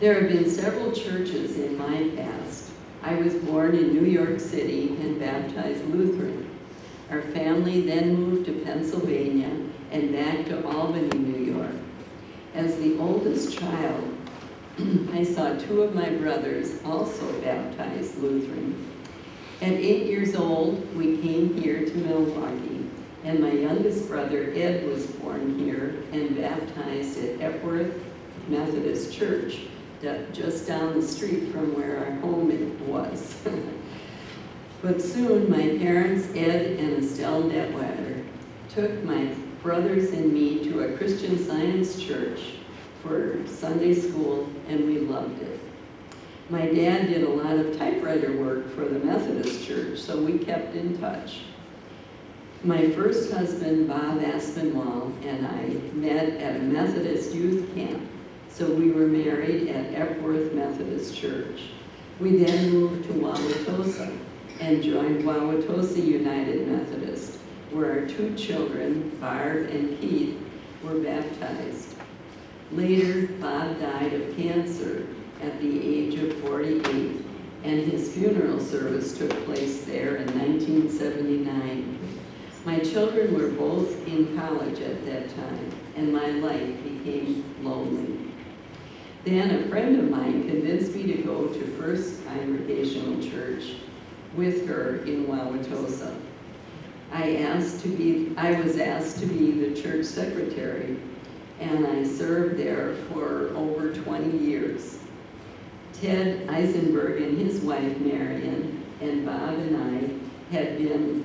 There have been several churches in my past. I was born in New York City and baptized Lutheran. Our family then moved to Pennsylvania and back to Albany, New York. As the oldest child, I saw two of my brothers also baptized Lutheran. At 8 years old, we came here to Milwaukee, and my youngest brother, Ed, was born here and baptized at Epworth Methodist Church, just down the street from where our home was. But soon, my parents, Ed and Estelle Detweiler, took my brothers and me to a Christian Science church for Sunday school, and we loved it. My dad did a lot of typewriter work for the Methodist church, so we kept in touch. My first husband, Bob Aspinwall, and I met at a Methodist youth camp, so we were married at Epworth Methodist Church. We then moved to Wauwatosa and joined Wauwatosa United Methodist, where our two children, Barb and Keith, were baptized. Later, Bob died of cancer at the age of 48, and his funeral service took place there in 1979. My children were both in college at that time, and my life became lonely. Then a friend of mine convinced me to go to First Congregational Church with her in Wauwatosa. I was asked to be the church secretary, and I served there for over 20 years. Ted Isenberg and his wife Marion and Bob and I had been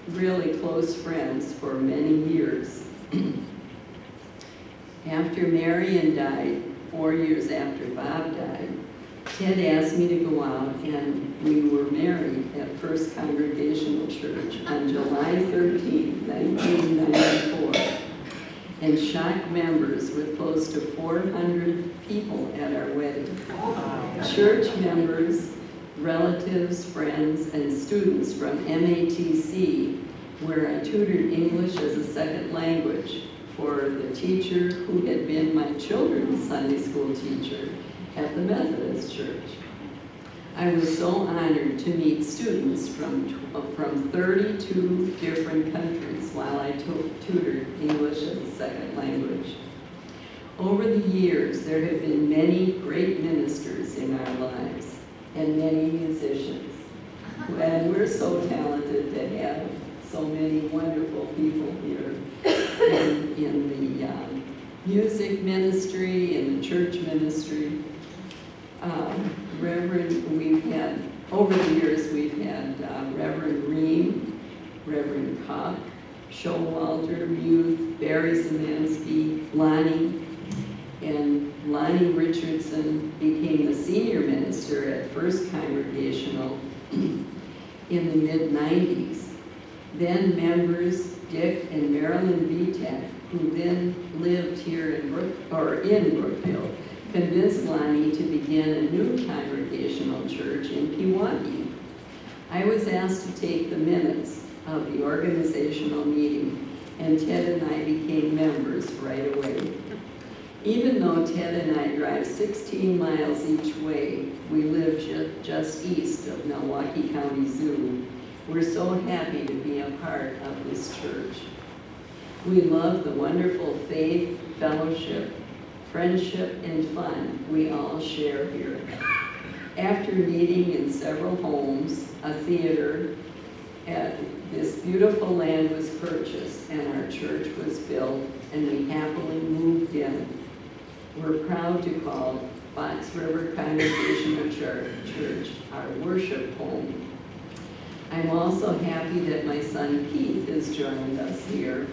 really close friends for many years. After Marion died, 4 years after Bob died, Ted asked me to go out, and we were married at First Congregational Church on July 13, 1994, and shocked members with close to 400 people at our wedding. Church members, relatives, friends, and students from MATC, where I tutored English as a second language for the teacher who had been my children's Sunday school teacher at the Methodist Church. I was so honored to meet students from 32 different countries while I tutored English as a second language. Over the years, there have been many great ministers in our lives and many musicians. And we're so talented to have so many wonderful people here in the music ministry, in the church ministry. Over the years, we've had Reverend Ream, Reverend Koch, Showalter, Youth, Barry Zemansky, Lonnie, and Lonnie Richardson became the senior minister at First Congregational in the mid-90s. Then members Dick and Marilyn Vitek, who then lived here in Brookfield, convinced Lonnie to begin a new congregational church in Pewaukee. I was asked to take the minutes of the organizational meeting, and Ted and I became members right away. Even though Ted and I drive 16 miles each way, we live just east of Milwaukee County Zoo. We're so happy to be a part of this church. We love the wonderful faith, fellowship, friendship, and fun we all share here. After meeting in several homes, a theater, this beautiful land was purchased and our church was built, and we happily moved in. We're proud to call Fox River Congregational Church our worship home. I'm also happy that my son Keith has joined us here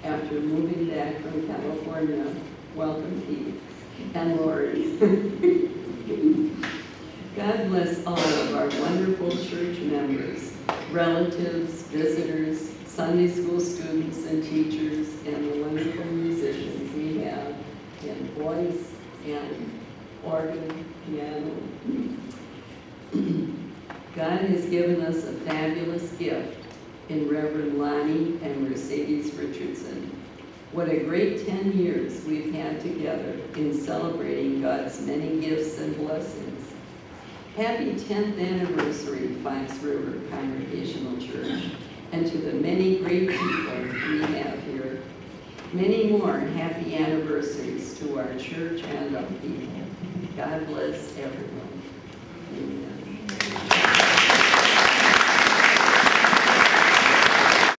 after moving back from California. Welcome, Keith. And Lori. God bless all of our wonderful church members, relatives, visitors, Sunday school students and teachers, and the wonderful musicians we have in voice and organ, piano. God has given us a fabulous gift in Reverend Lonnie and Mercedes Richardson. What a great 10 years we've had together in celebrating God's many gifts and blessings. Happy 10th anniversary, Fox River Congregational Church, and to the many great people we have here. Many more happy anniversaries to our church and our people. God bless everyone.